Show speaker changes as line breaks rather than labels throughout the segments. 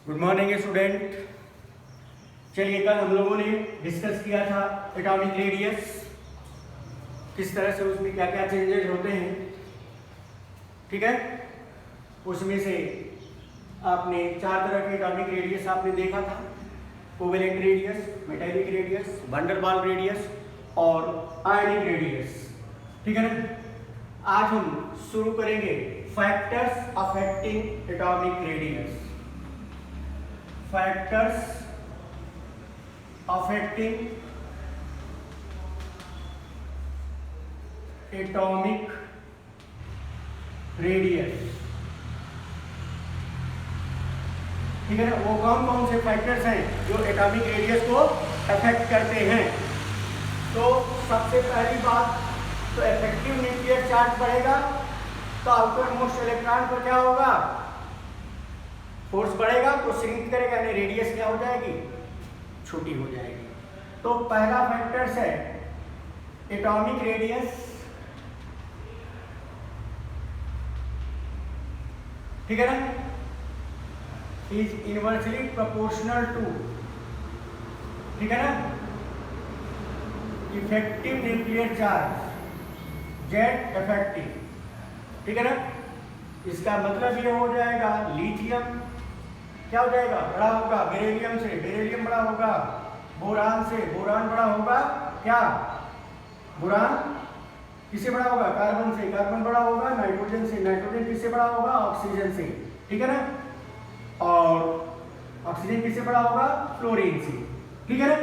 Good morning student. चलिए, कल हम लोगों ने डिस्कस किया था एटॉमिक रेडियस, किस तरह से उसमें क्या क्या चेंजेस होते हैं। ठीक है, उसमें से आपने 4 तरह के एटॉमिक रेडियस आपने देखा था, covalent radius, metallic radius, van der Waals radius और आयनिक रेडियस। ठीक है ना। आज हम शुरू करेंगे factors affecting atomic radius. Factors affecting atomic radius. ठीक है ना। वो कौन कौन से फैक्टर्स हैं जो एटॉमिक रेडियस को अफेक्ट करते हैं। तो सबसे पहली बात, तो इफेक्टिव न्यूक्लियर चार्ज बढ़ेगा तो आउटर मोस्ट इलेक्ट्रॉन पर क्या होगा, फोर्स बढ़ेगा तो श्रिंक करेगा, यानी रेडियस क्या हो जाएगी, छोटी हो जाएगी। तो पहला फैक्टर्स है एटॉमिक रेडियस। ठीक है ना, इज इनवर्सली प्रोपोर्शनल टू, ठीक है ना, effective nuclear charge, jet effective. ठीक है ना। इसका मतलब ये हो जाएगा लिथियम क्या हो जाएगा, बड़ा होगा बेरिलियम से, बेरिलियम बड़ा होगा बोरान से, बोरान बड़ा होगा क्या, बोरान किससे बड़ा होगा, कार्बन से, कार्बन बड़ा होगा नाइट्रोजन से, नाइट्रोजन किससे बड़ा होगा, ऑक्सीजन से। ठीक है ना। और ऑक्सीजन किससे बड़ा होगा, फ्लोरीन से। ठीक है ना।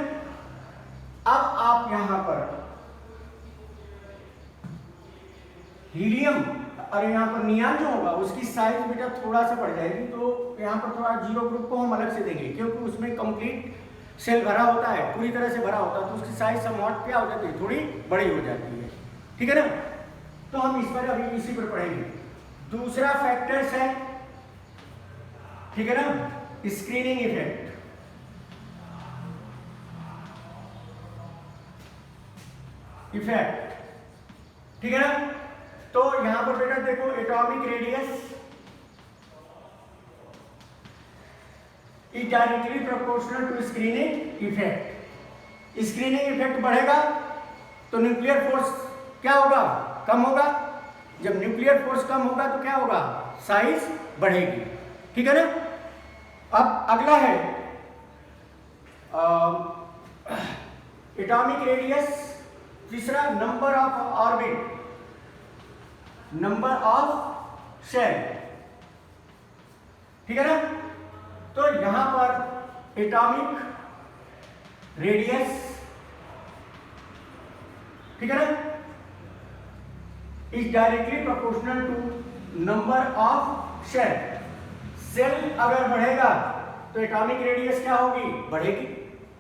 अब आप यहां पर हीलियम और यहाँ पर नियान जो होगा उसकी साइज बेटा थोड़ा सा बढ़ जाएगी, तो यहाँ पर थोड़ा जीरो ग्रुप को हम अलग से देंगे, क्योंकि उसमें कंप्लीट सेल भरा होता है, पूरी तरह से भरा होता है, तो उसकी साइज समवॉट क्या हो जाती है, थोड़ी बड़ी हो जाती है। ठीक है ना। तो हम इस पर अभी इसी पर पढ़ेंगे। दूसरा फैक्टर्स है, ठीक है ना, स्क्रीनिंग इफेक्ट। इफेक्ट, ठीक है ना। तो यहां पर बेटा देखो, atomic radius is directly proportional to screening effect. Screening effect बढ़ेगा तो न्यूक्लियर फोर्स क्या होगा, कम होगा। जब न्यूक्लियर फोर्स कम होगा तो क्या होगा, साइज बढ़ेगी। ठीक है ना। अब अगला है एटॉमिक रेडियस। तीसरा, number of orbit, number of shell. ठीक है ना। तो यहां पर एटॉमिक रेडियस, ठीक है ना, is directly proportional to number of shell. Cell अगर बढ़ेगा तो एटॉमिक रेडियस क्या होगी, बढ़ेगी,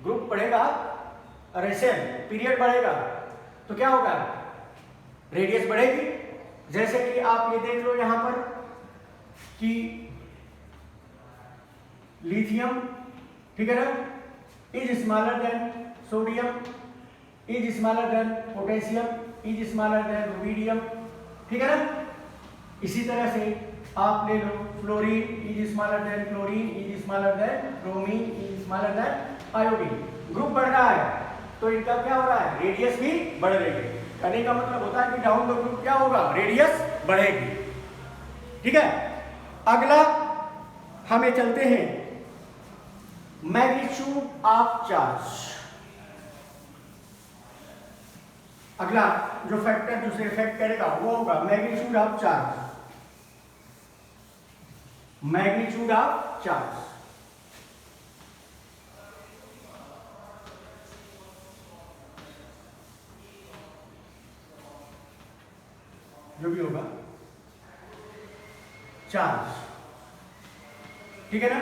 ग्रुप बढ़ेगा, और सेल पीरियड बढ़ेगा तो क्या होगा, रेडियस बढ़ेगी। जैसे कि आप ये देख लो यहां पर कि लिथियम, ठीक है ना, is smaller than sodium, is smaller than potassium, is smaller than rubidium. ठीक है ना। इसी तरह से आप ले लो fluorine, is smaller than chlorine, is smaller than bromine, is smaller than iodine. Group बढ़ रहा है तो इनका क्या हो रहा है, रेडियस भी बढ़ रही है। कहने का मतलब होता है कि डाउन द ग्रुप क्या होगा, रेडियस बढ़ेगी। ठीक है। अगला हमें चलते हैं मैग्नीट्यूड ऑफ चार्ज। अगला जो फैक्टर दूसरे इफेक्ट करेगा वो होगा magnitude of charge. Magnitude of charge, जो भी होगा चार्ज। ठीक है ना।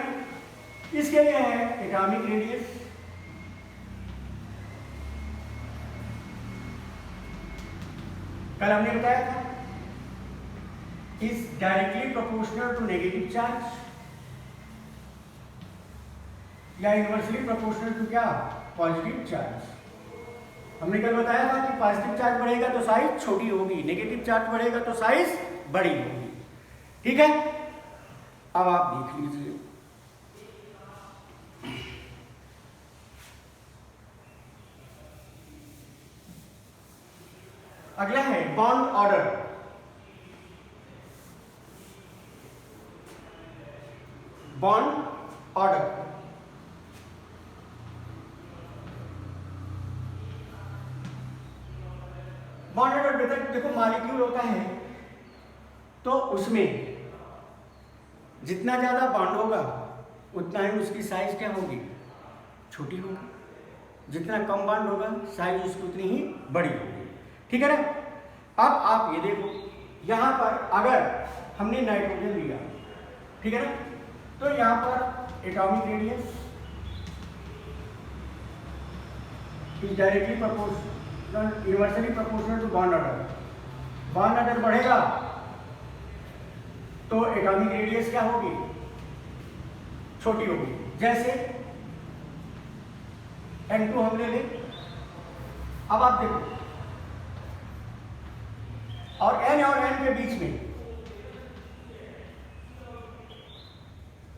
इसके लिए है एटॉमिक रेडियस। कल हमने बताया था is directly proportional to negative charge, या इनवर्सली प्रोपोर्शनल टू क्या, पॉजिटिव चार्ज। हमने कल बताया था कि पॉजिटिव चार्ज बढ़ेगा तो साइज छोटी होगी, नेगेटिव चार्ज बढ़ेगा तो साइज बड़ी होगी। ठीक है। अब आप देख लीजिए अगला है bond order. Bond order, bond order देखो मॉलिक्यूल होता है तो उसमें जितना ज्यादा बॉन्ड होगा उतना ही उसकी साइज क्या होगी, छोटी होगी। जितना कम बॉन्ड होगा साइज उसकी उतनी ही बड़ी होगी, ठीक है ना। अब आप ये देखो यहां पर अगर हमने नाइट्रोजन लिया, ठीक है ना, तो यहां पर atomic radius is directly proportional, inversely proportional to bond order. Bond order बढ़ेगा तो एटॉमिक रेडियस क्या होगी, छोटी होगी। जैसे N2 हम ले लें, अब आप देखो और N के बीच में,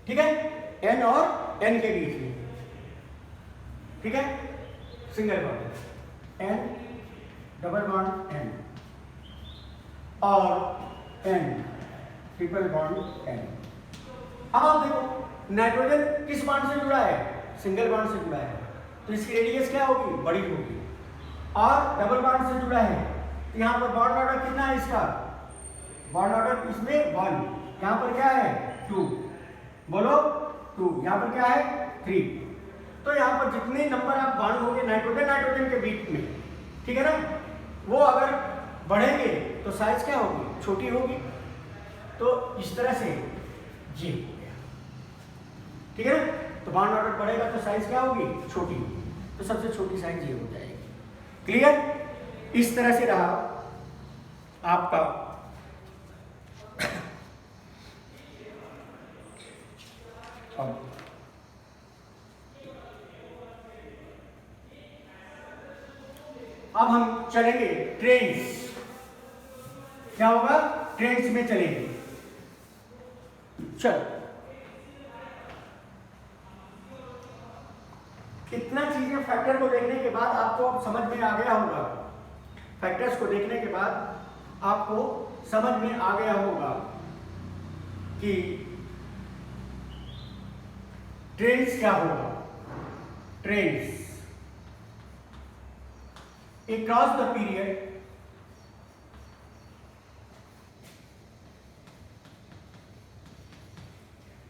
ठीक है, N और N के बीच में, ठीक है, single bond N, double bond N और N, ट्रिपल बॉन्ड N। अब आप देखो नाइट्रोजन किस बॉन्ड से जुड़ा है, सिंगल बॉन्ड से जुड़ा है, तो इसकी रेडियस क्या होगी, बड़ी होगी। और डबल बॉन्ड से जुड़ा है तो यहाँ पर बॉन्ड ऑर्डर कितना है इसका, बॉन्ड ऑर्डर इसमें 1, यहाँ पर क्या है 2, बोलो 2, यहाँ पर क्या है 3। तो यहाँ पर जितने नंबर आप बॉन्ड होंगे नाइट्रोजन के बीच में, ठीक है ना, वो अगर बढ़ेंगे तो साइज क्या होगी, छोटी होगी। तो इस तरह से ये हो गया, ठीक है ना। तो बॉन्ड ऑर्डर बढ़ेगा तो साइज क्या होगी, छोटी होगी। तो सबसे छोटी साइज ये हो जाएगी। क्लियर, इस तरह से रहा आपका अब हम चलेंगे ट्रेंड्स। क्या होगा, ट्रेंड्स में चलेंगे। चलो, इतना चीजें फैक्टर को देखने के बाद आपको अब समझ में आ गया होगा, फैक्टर्स को देखने के बाद आपको समझ में आ गया होगा कि ट्रेंड्स क्या होगा। Trends across the period,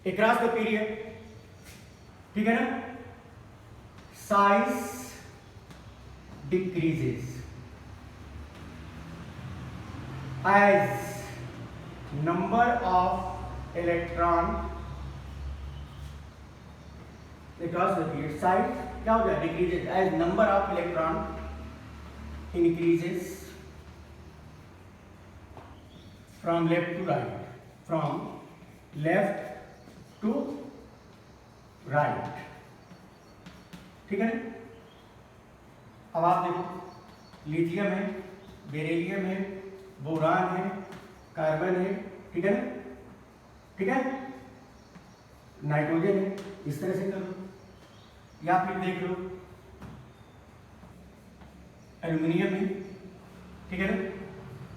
across the period, ठीक है ना, size decreases as number of electron across the period, size क्या हो जाए, decreases as number of electron increases from left to right, from left to right, ठीक है। अब आप देखो लिथियम है, बेरिलियम है, बोरान है, कार्बन है, ठीक है ना, ठीक है, नाइट्रोजन है। इस तरह से कर लो, या फिर देख लो एल्यूमिनियम है, ठीक है ना,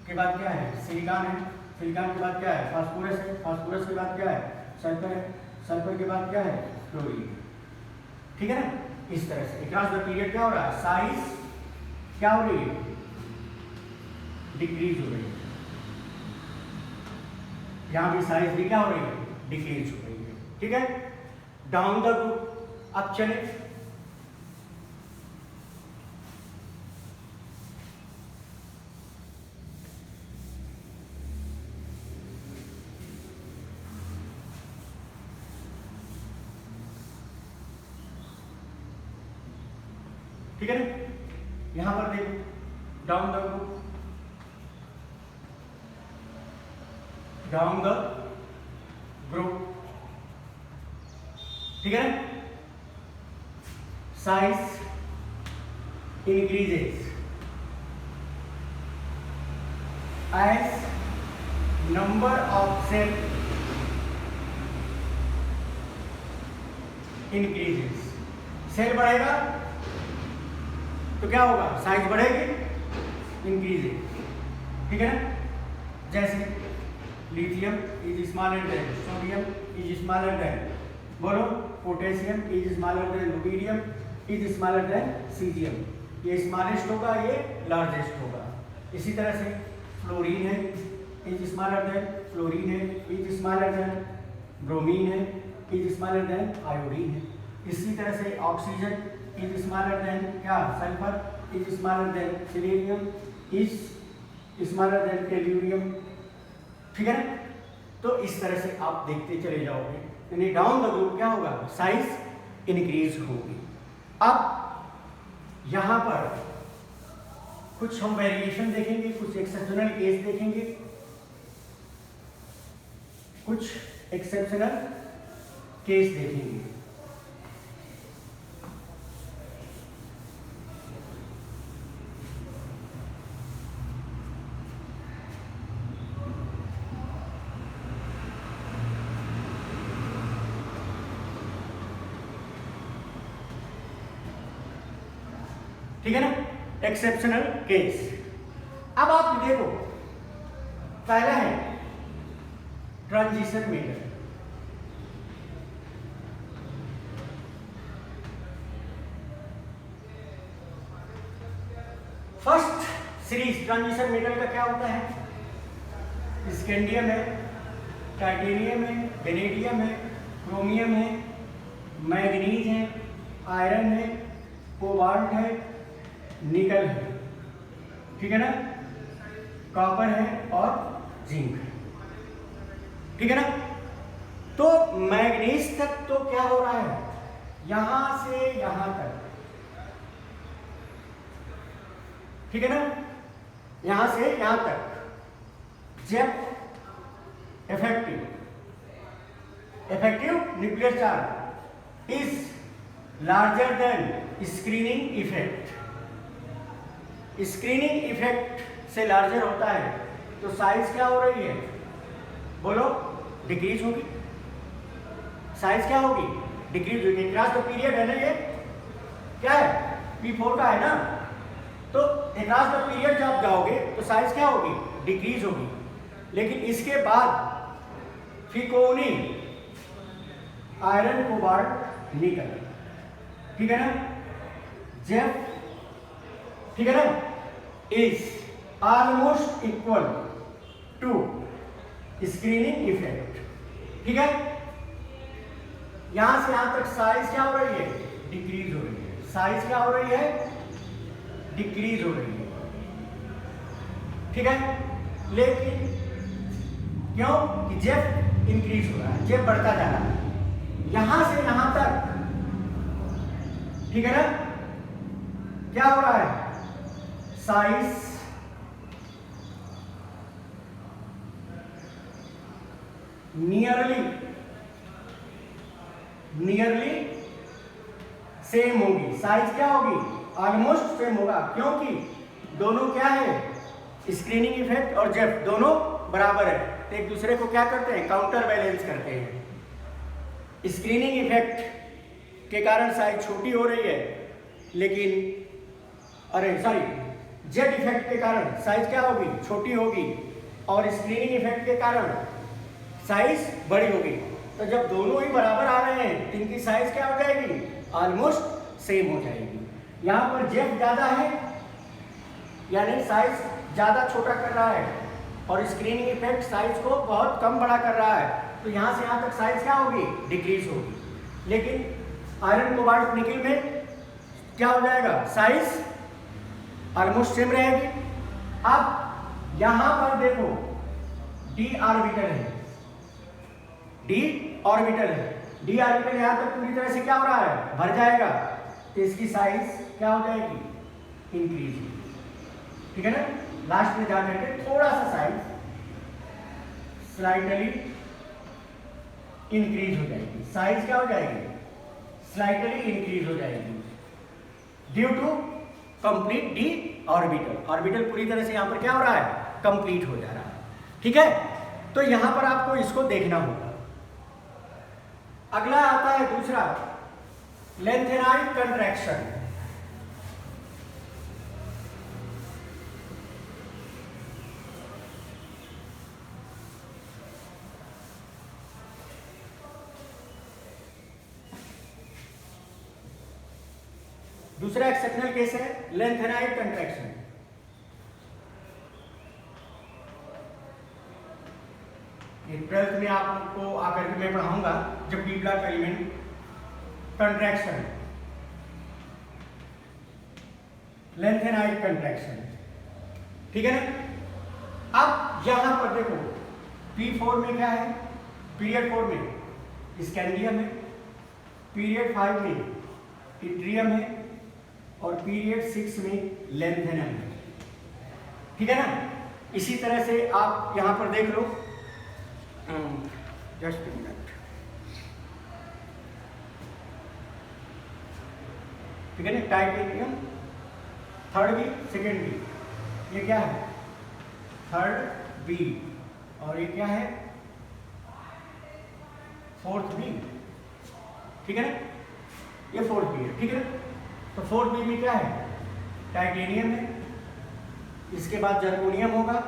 के बाद क्या है, सिलिकॉन है, सिलिकॉन के बाद क्या है, फास्फोरस है, फास्फोरस के बाद क्या है, सल्फर है, सल्फर के बाद क्या है, क्लोरीन, ठीक है ना। इस तरह से अक्रॉस द पीरियड क्या हो रहा है, साइज क्या हो रही है, डिक्रीज हो रही है। यहां भी साइज भी क्या हो रही है, डिक्रीज हो रही है, ठीक है। डाउन द ग्रुप अब चले, ठीक है ना। यहां पर देखो down the group, down the group, ठीक है ना, size increases as number of cell increases। Cell बढ़ेगा तो क्या होगा, साइज बढ़ेगी, इंक्रीज। ठीक है ना, जैसे lithium is smaller than sodium is smaller than, बोलो, potassium is smaller than rubidium is smaller than caesium, ये स्मॉलेस्ट होगा, ये लार्जेस्ट होगा। इसी तरह से फ्लोरीन है इज स्मॉलर देन फ्लोरीन है इज स्मॉलर देन ब्रोमीन है इज स्मॉलर देन आयोडीन है। इसी तरह से ऑक्सीजन इज स्मॉलर देन क्या, sulphur is smaller than selenium is smaller than tellurium, ठीक है ना। तो इस तरह से आप देखते चले जाओगे, यानी डाउन द ग्रुप क्या होगा, साइज इंक्रीज होगी। अब यहां पर कुछ हम वेरिएशन देखेंगे, कुछ एक्सेप्शनल केस देखेंगे, कुछ एक्सेप्शनल केस देखेंगे। ठीक है ना, एक्सेप्शनल केस। अब आप देखो, पहला है transition method. First series transition metal का क्या होता है, स्कैंडियम है, टाइटेनियम है, वेनेडियम है, क्रोमियम है, मैग्नीज है, आयरन है, कोबाल्ट है, निकल है, ठीक है ना, कॉपर है और जिंक है, ठीक है ना। तो मैग्नीज तक तो क्या हो रहा है, यहां से यहां तक, ठीक है ना, यहां से यहां तक Jeff effective nuclear charge is larger than screening effect. Screening effect से लार्जर होता है तो साइज क्या हो रही है, बोलो, डिक्रीज होगी। साइज क्या होगी, डिक्रीज होगी। क्रॉस द पीरियड है ना, ये क्या है, P4 का है ना, तो क्रॉस द पीरियड जब जाओगे तो साइज क्या होगी, डिक्रीज होगी। लेकिन इसके बाद फिकोनी, आयरन, कोबाल्ट, निकल, ठीक है ना, जेफ, ठीक है ना, is almost equal to screening effect, ठीक है। यहां से यहां तक साइज क्या हो रही है, डिक्रीज हो रही है। साइज क्या हो रही है, डिक्रीज हो रही है, ठीक है। लेकिन क्यों कि जेफ इंक्रीज हो रहा है, जेफ बढ़ता जा रहा है यहां से यहां तक, ठीक है ना। क्या हो रहा है, साइज नियरली सेम होगी। साइज क्या होगी, ऑलमोस्ट सेम होगा, क्योंकि दोनों क्या है, स्क्रीनिंग इफेक्ट और जेफ दोनों बराबर है, तो एक दूसरे को क्या करते हैं, काउंटर बैलेंस करते हैं। स्क्रीनिंग इफेक्ट के कारण साइज छोटी हो रही है, लेकिन जेड इफेक्ट के कारण साइज क्या होगी, छोटी होगी, और स्क्रीनिंग इफेक्ट के कारण साइज बड़ी होगी। तो जब दोनों ही बराबर आ रहे हैं तो इनकी साइज क्या हो जाएगी, ऑलमोस्ट सेम हो जाएगी। यहां पर जेफ ज्यादा है, यानी साइज ज्यादा छोटा कर रहा है, और स्क्रीनिंग इफेक्ट साइज को बहुत कम बड़ा कर रहा है, तो यहां से यहां तक साइज क्या होगी, डिक्रीज होगी। लेकिन आयरन, कोबाल्ट, निकल में क्या हो जाएगा, साइज ऑलमोस्ट सेम रहेगी। अब यहां पर देखो, डी ऑर्बिटल है, डी ऑर्बिटल है, डी ऑर्बिटल यहां तक पूरी तरह से क्या हो रहा है, भर जाएगा, तो इसकी साइज क्या हो जाएगी, इंक्रीज, ठीक है ना। लास्ट में जाकर के थोड़ा सा साइज स्लाइटली इंक्रीज हो जाएगी। साइज क्या हो जाएगी, स्लाइटली इंक्रीज हो जाएगी, due to complete D orbital. Orbital पूरी तरह से यहां पर क्या हो रहा है, कंप्लीट हो जा रहा है, ठीक है। तो यहां पर आपको इसको देखना होगा। अगला आता है दूसरा, लेंथेनाइड कंट्रैक्शन। दूसरा एक्सेप्शनल केस है लेंथेनाइड कंट्रैक्शन। ट्वेल्थ में आपको आकर के मैं पढ़ाऊंगा जब D block element contraction, lanthanide contraction, ठीक है ना। अब यहां पर देखो P4 में क्या है, पीरियड 4 में स्कैंडियम है, पीरियड 5 में इट्रियम है और पीरियड 6 में लेंथेनम है, ठीक है ना। इसी तरह से आप यहां पर देख लो, जस्ट मिनट, ठीक है ना। Titanium third B second B, ये क्या है थर्ड बी, और ये क्या है फोर्थ बी, ठीक है ना, ये फोर्थ बी है, ठीक है ना। तो फोर्थ बी में क्या है टाइटेनियम है, इसके बाद जर्कोनियम होगा,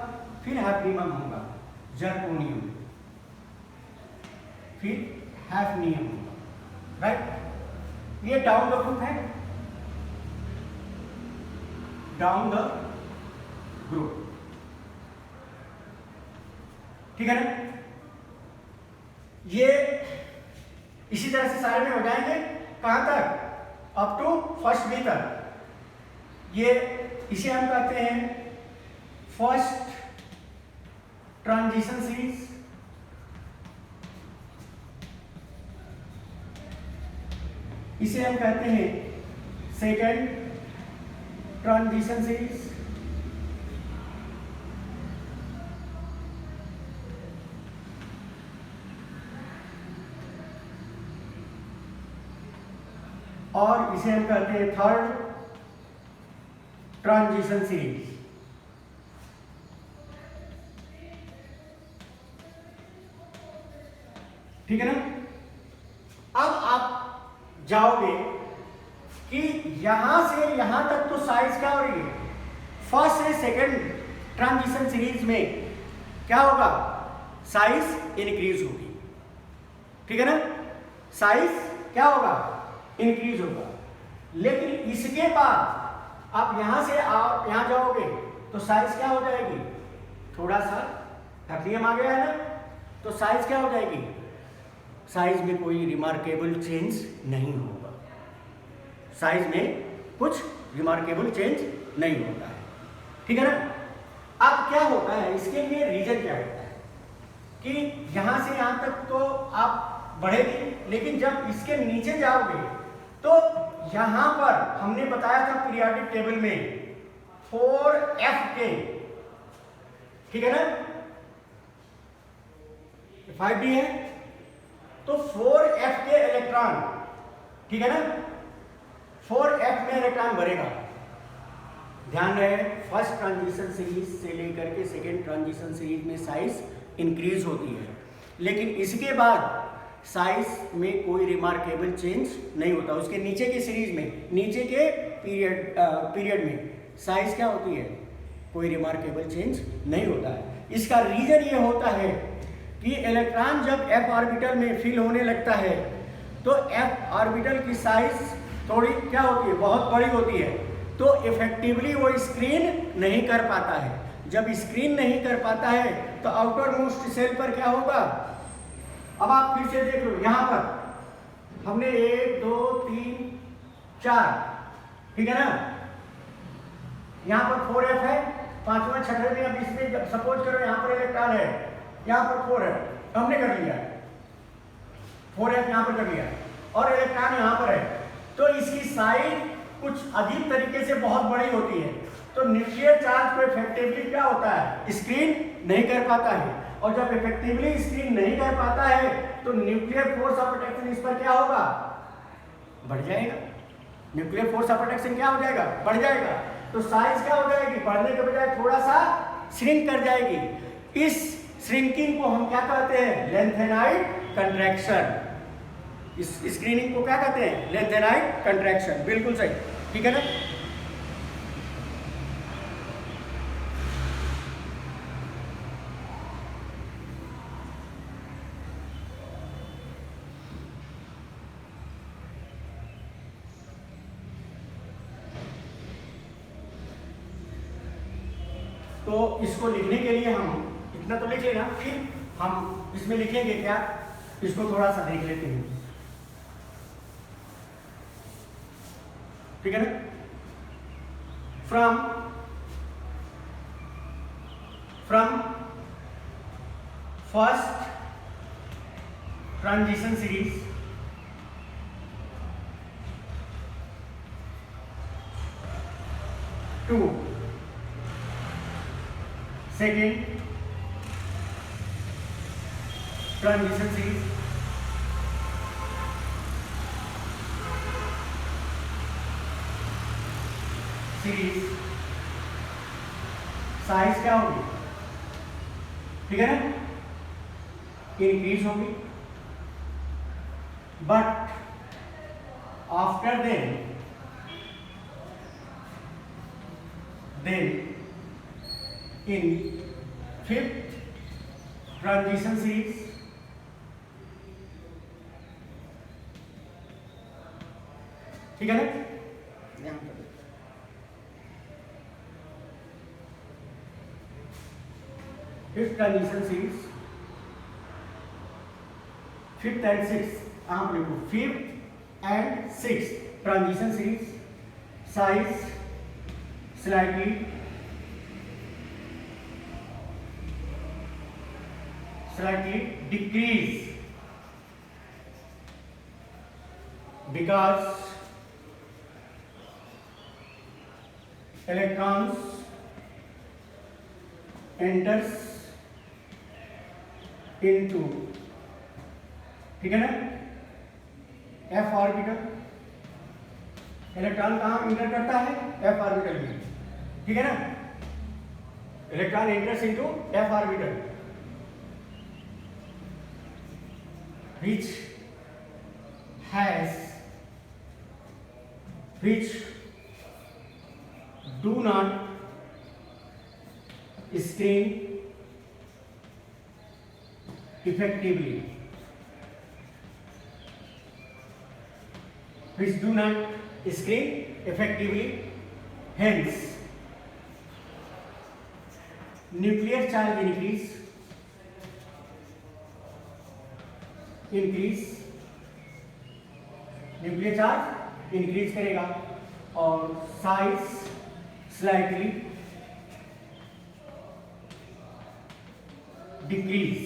फिर हैफनियम होगा, जर्कोनियम, फिर हैफनियम होगा, राइट। ये डाउन द ग्रुप है, डाउन द ग्रुप, ठीक है ना। ये इसी तरह से सारे में हो जाएंगे, कहां तक, अप टू फर्स्ट बी तक। ये इसे हम कहते हैं फर्स्ट ट्रांजिशन सीरीज, इसे हम कहते हैं सेकेंड ट्रांजिशन सीरीज, और इसे हम कहते हैं थर्ड ट्रांजिशन सीरीज, ठीक है ना। अब आप जाओगे कि यहां से यहां तक तो साइज क्या हो रही है, फर्स्ट से सेकंड ट्रांजिशन सीरीज में क्या होगा, साइज इंक्रीज होगी, ठीक है ना, साइज क्या होगा इंक्रीज होगा। लेकिन इसके बाद आप यहां से आप यहां जाओगे तो साइज क्या हो जाएगी, थोड़ा सा हैफनियम आ गया है ना, तो साइज क्या हो जाएगी, साइज में कोई रिमार्केबल चेंज नहीं होगा, साइज में कुछ रिमार्केबल चेंज नहीं होता है, ठीक है ना। अब क्या होता है, इसके लिए रीजन क्या होता है कि यहां से यहां तक तो आप बढ़ेगी, लेकिन जब इसके नीचे जाओगे तो यहां पर हमने बताया था पीरियोडिक टेबल में 4f के, ठीक है ना, 5d है तो 4f के इलेक्ट्रॉन, ठीक है ना, 4f में इलेक्ट्रॉन भरेगा। ध्यान रहे फर्स्ट ट्रांजिशन सीरीज से लेकर के सेकेंड ट्रांजिशन सीरीज में साइज इंक्रीज होती है, लेकिन इसके बाद साइज में कोई रिमार्केबल चेंज नहीं होता। उसके नीचे के सीरीज में, नीचे के पीरियड में साइज क्या होती है, कोई रिमार्केबल चेंज नहीं होता है। इसका रीजन ये होता है कि इलेक्ट्रॉन जब f ऑर्बिटल में फिल होने लगता है तो f ऑर्बिटल की साइज थोड़ी क्या होती है, बहुत बड़ी होती है, तो इफेक्टिवली वो स्क्रीन नहीं कर पाता है। जब स्क्रीन नहीं कर पाता है तो आउटर मोस्ट सेल पर क्या होगा, अब आप फिर से देख लो, यहां पर हमने 1 2 3 4, ठीक है ना, यहां पर 4f है, पांचवा छठे में, अब इसमें जब सपोज करो यहां पर इलेक्ट्रॉन है, यहां पर 4 है, हमने कर लिया 4f यहां पर कर लिया और इलेक्ट्रॉन यहां पर है, तो इसकी साइज कुछ अजीब तरीके से बहुत बड़ी होती है, तो न्यूक्लियर चार्ज को इफेक्टिवली क्या होता है, स्क्रीन नहीं कर पाता है, और जब इफेक्टिवली स्क्रीन नहीं कर पाता है तो न्यूक्लियर फोर्स ऑफ अट्रैक्शन इस पर क्या होगा, बढ़ जाएगा। न्यूक्लियर फोर्स ऑफ अट्रैक्शन क्या हो जाएगा, बढ़ जाएगा, तो साइज क्या हो जाएगी, बढ़ने के बजाय थोड़ा सा श्रिंक कर जाएगी। इस श्रिंकिंग को हम क्या कहते हैं, लेंथेनाइड कंट्रैक्शन। इस स्क्रीनिंग को क्या कहते हैं, लेंथेनाइड कंट्रैक्शन, बिल्कुल सही, ठीक है ना। तो इसको लिखने के लिए हम इतना तो लिख लेना, फिर हम इसमें लिखेंगे क्या, इसको थोड़ा सा देख लेते हैं, ठीक है ना। From first transition series to second transition series size क्या होगी, ठीक है ना, इंक्रीज होगी, but after then in fifth transition series ठीक है ना। Fifth transition series, fifth and six आप लिखो, fifth and six transition series size slightly decrease because electrons enters into, ठीक है ना, f ऑर्बिटल, इलेक्ट्रॉन कहाँ इंटर करता है, f ऑर्बिटल में, ठीक है ना, electron enters into f orbital which do not screen effectively, hence nuclear charge increase nuclear charge increase करेगा और size slightly decrease.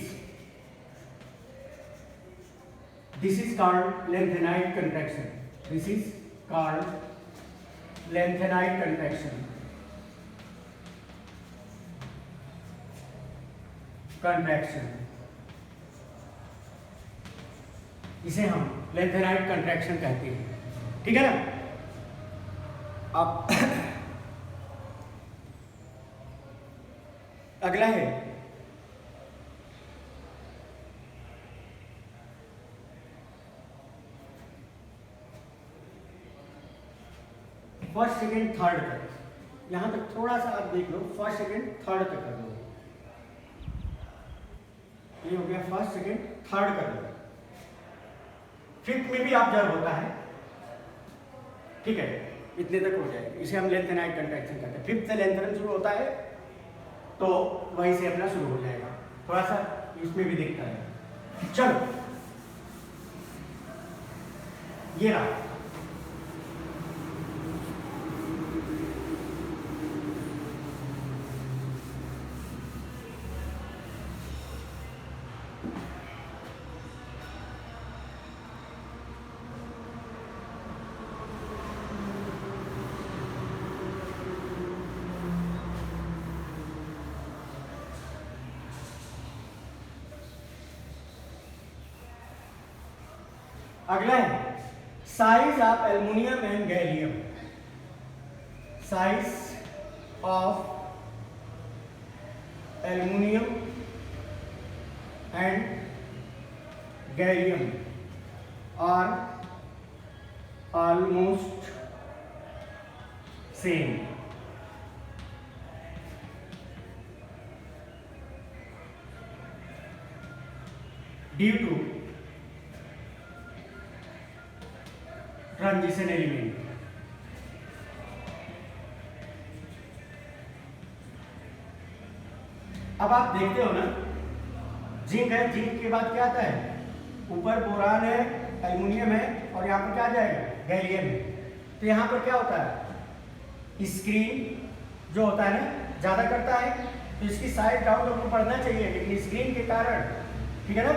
This is called lanthanide contraction, इसे हम लेंथेनाइट कंट्रैक्शन कहते हैं, ठीक है ना। अब अगला है फर्स्ट सेकेंड थर्ड तक, यहां तक थोड़ा सा आप देख लो, फर्स्ट सेकेंड थर्ड तक कर लो, ये हो गया फर्स्ट सेकेंड थर्ड कर लो। फिफ्थ में भी ऑब्जर्व होता है, ठीक है, इतने तक हो जाएगा, इसे हम लेंथेनाइट कंट्रैक्शन कहते हैं। फिफ्थ से लेंथेन शुरू होता है तो वहीं से अपना शुरू हो जाएगा, थोड़ा सा इसमें भी दिखता है। चलो ये रहा, अगला है size of aluminium and gallium, size of aluminium and gallium are almost same, due to transition element. अब आप देखते हो ना, जिंक है, जिंक के बाद क्या आता है, ऊपर बोरान है, एल्युमिनियम है, और यहाँ पर क्या आ जाएगा, गैलियम है। तो यहाँ पर क्या होता है, स्क्रीन जो होता है ना ज़्यादा करता है, तो इसकी साइज डाउन आपको पढ़ना चाहिए, लेकिन स्क्रीन के कारण, ठीक है ना,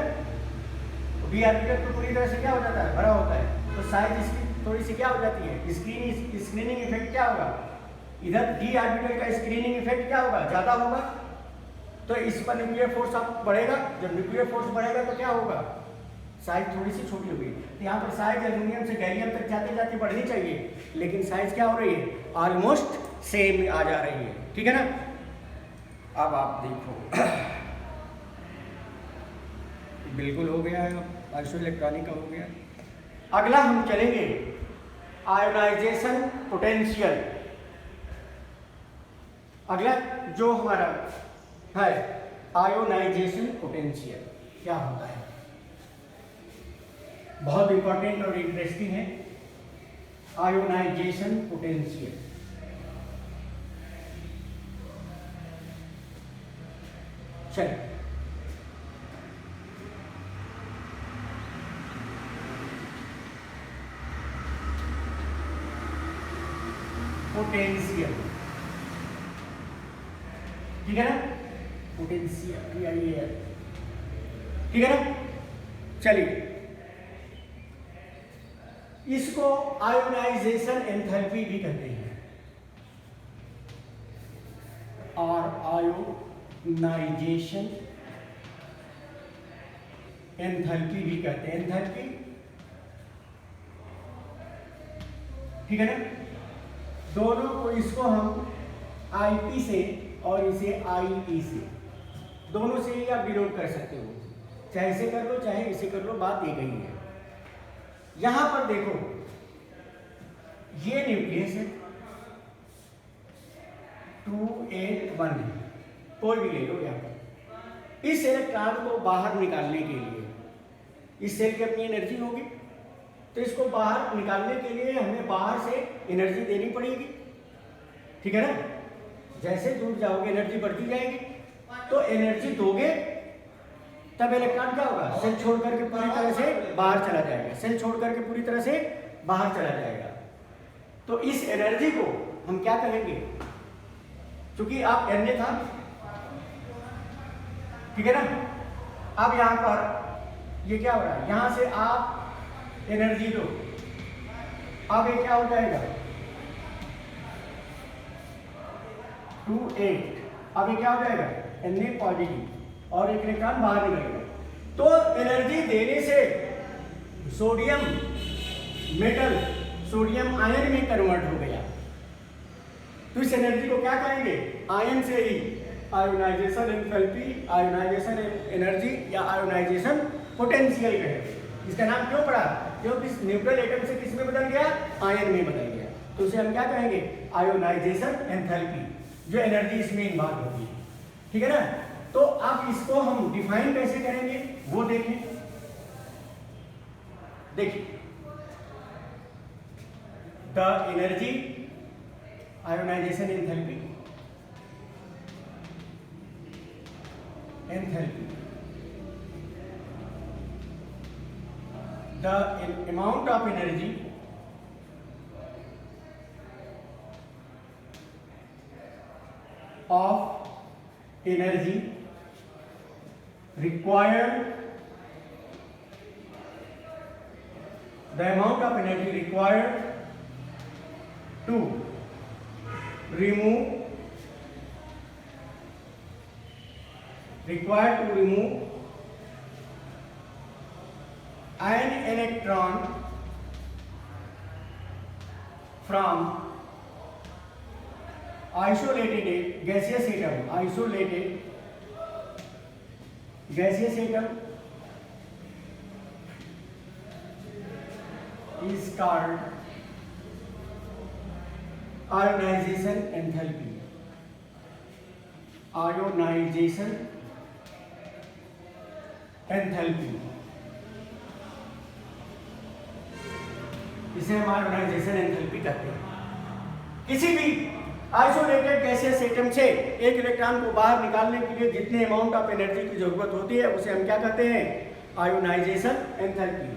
डी ऑर्बिटल तो पूरी तरह से क्या हो जाता है, बड़ा होता है, तो साइज इसकी थोड़ी सी क्या हो जाती है, स्क्रीनिंग इफेक्ट क्या होगा, इधर डी ऑर्बिटल का स्क्रीनिंग इफेक्ट क्या होगा, ज़्यादा होगा, तो इस पर न्यूक्लियर फोर्स अब बढ़ेगा। जब न्यूक्लियर फोर्स बढ़ेगा तो क्या होगा, साइज थोड़ी सी छोटी होगी। तो यहाँ पर साइज एल्यूमिनियम से गैलियम तक जाते जाते बढ़नी चाहिए, लेकिन साइज क्या हो रही है, ऑलमोस्ट सेम आ जा रही है, ठीक है ना। अब आप देखो बिल्कुल हो गया है, आइसो इलेक्ट्रॉनिक का हो गया। अगला हम चलेंगे आयोनाइजेशन पोटेंशियल। अगला जो हमारा है आयोनाइजेशन पोटेंशियल क्या होता है, बहुत इंपॉर्टेंट और इंटरेस्टिंग है। आयोनाइजेशन पोटेंशियल, चलिए पोटेंशियल, ठीक है ना, पोटेंशियल, ठीक है ना। चलिए इसको आयोनाइजेशन एंथैल्पी भी कहते हैं, और आयोनाइजेशन एंथैल्पी भी कहते हैं, एंथैल्पी, ठीक है ना। दोनों को, इसको हम आईपी से और इसे आईई से, दोनों से ही आप डिनोट कर सकते हो, चाहे इसे कर लो चाहे इसे कर लो, बात एक ही है। यहां पर देखो ये न्यूक्लियस है 281 है, कोई भी ले लो यहाँ पर। इस इलेक्ट्रॉन को बाहर निकालने के लिए, इस सेल की अपनी एनर्जी होगी, तो इसको बाहर निकालने के लिए हमें बाहर से एनर्जी देनी पड़ेगी, ठीक है ना। जैसे दूर जाओगे एनर्जी बढ़ती जाएगी, तो एनर्जी दोगे तब इलेक्ट्रॉन क्या होगा, सेल छोड़ करके पूरी तरह से बाहर चला जाएगा, सेल छोड़ करके पूरी तरह से बाहर चला जाएगा। तो इस एनर्जी को हम क्या कहेंगे, क्योंकि आप Na था, ठीक है ना। अब यहां पर ये क्या हो रहा है, यहां से आप एनर्जी दो, अब ये क्या हो जाएगा 28, अब ये क्या हो जाएगा Na पॉजिटिव, और एक इलेक्ट्रॉन बाहर निकलेगा। तो एनर्जी देने से सोडियम मेटल सोडियम आयन में कन्वर्ट हो गया, तो इस एनर्जी को क्या कहेंगे, आयन से ही आयोनाइजेशन एंथैल्पी, आयोनाइजेशन एनर्जी या आयोनाइजेशन पोटेंशियल कहेंगे। इसका नाम क्यों पड़ा, क्योंकि न्यूट्रल एटम से किस में बदल गया, आयन में बदल गया, तो उसे हम क्या कहेंगे, आयोनाइजेशन एंथैल्पी, जो एनर्जी इसमें इन्वॉल्व होती है, ठीक है ना। तो अब इसको हम डिफाइन कैसे करेंगे वो देखें। देखिए the energy ionisation enthalpy, the amount of energy required, the amount of energy required to remove an electron from isolated gaseous atom is called ionization enthalpy. इसे हम आयोनाइजेशन एंथैल्पी कहते हैं। किसी भी आइसोलेटेड गैसियस एटम से एक electron को बाहर निकालने के लिए जितने अमाउंट ऑफ एनर्जी की जरूरत होती है उसे हम क्या कहते हैं, आयोनाइजेशन एंथैल्पी।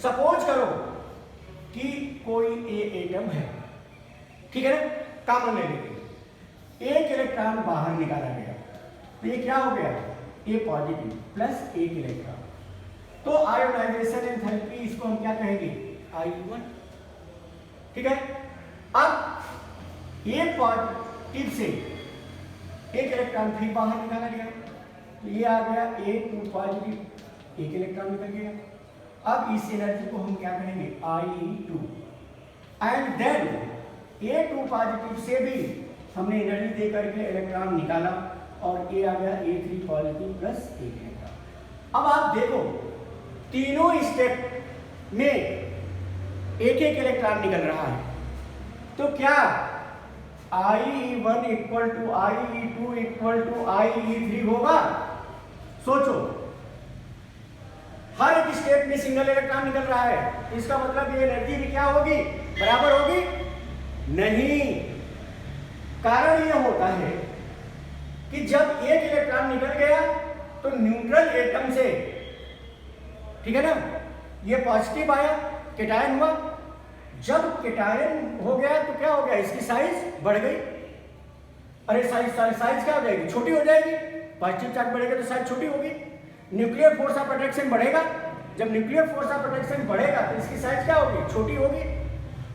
सपोज करो कि कोई ए एटम है, ठीक है ना, कॉमन ले लेते, एक इलेक्ट्रॉन बाहर निकाला गया, तो ये क्या हो गया, ए पॉजिटिव प्लस एक इलेक्ट्रॉन, तो आयोनाइजेशन एंथैल्पी इसको हम क्या कहेंगे, I1, ठीक है। अब ए पॉजिटिव से एक इलेक्ट्रॉन फिर बाहर निकाला गया, तो ये आ गया A2 पॉजिटिव, एक इलेक्ट्रॉन निकल गया। अब इस एनर्जी को हम क्या कहेंगे, I2, and then A2 positive से भी हमने एनर्जी दे करके इलेक्ट्रॉन निकाला और ये आ गया A3 पॉजिटिव प्लस एक इलेक्ट्रॉन। अब आप देखो तीनों स्टेप में एक एक इलेक्ट्रॉन निकल रहा है, तो क्या IE1 equal to IE2 equal to IE3 होगा? सोचो, हर एक स्टेप में सिंगल इलेक्ट्रॉन निकल रहा है, इसका मतलब ये एनर्जी भी क्या होगी, बराबर होगी? नहीं। कारण ये होता है कि जब एक इलेक्ट्रॉन निकल गया तो न्यूट्रल एटम से, ठीक है ना, ये पॉजिटिव आया, कैटायन हुआ, जब कैटायन हो गया तो क्या हो गया, इसकी साइज बढ़ गई। अरे साइज क्या हो जाएगी, छोटी हो जाएगी, पॉजिटिव चार्ज बढ़ेगा तो साइज छोटी होगी। न्यूक्लियर फोर्स ऑफ अट्रैक्शन बढ़ेगा, जब न्यूक्लियर फोर्स ऑफ अट्रैक्शन बढ़ेगा तो इसकी साइज क्या होगी, छोटी होगी,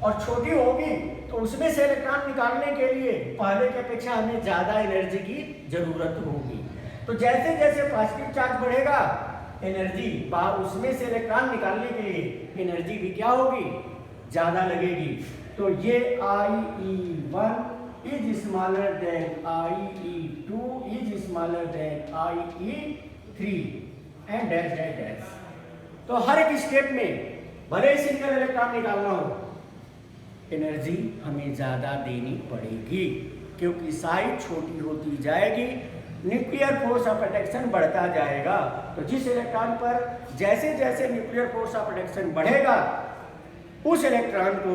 और छोटी होगी तो उसमें से इलेक्ट्रॉन निकालने के लिए पहले की अपेक्षा हमें ज्यादा एनर्जी की जरूरत होगी। तो जैसे जैसे पॉजिटिव चार्ज बढ़ेगा एनर्जी उसमें से इलेक्ट्रॉन निकालने के लिए एनर्जी भी क्या होगी, ज्यादा लगेगी। तो ये IE1 is smaller then IE2 is smaller then IE3 and dash dash dash. तो हर एक स्टेप में भले ही सिंगल इलेक्ट्रॉन निकालना हो, एनर्जी हमें ज्यादा देनी पड़ेगी क्योंकि साइज छोटी होती जाएगी, न्यूक्लियर फोर्स ऑफ अट्रैक्शन बढ़ता जाएगा। तो जिस इलेक्ट्रॉन पर जैसे जैसे न्यूक्लियर फोर्स ऑफ अट्रैक्शन बढ़ेगा उस इलेक्ट्रॉन को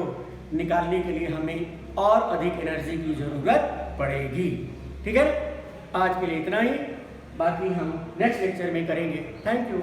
निकालने के लिए हमें और अधिक एनर्जी की जरूरत पड़ेगी। ठीक है, आज के लिए इतना ही, बाकी हम नेक्स्ट लेक्चर में करेंगे। Thank you.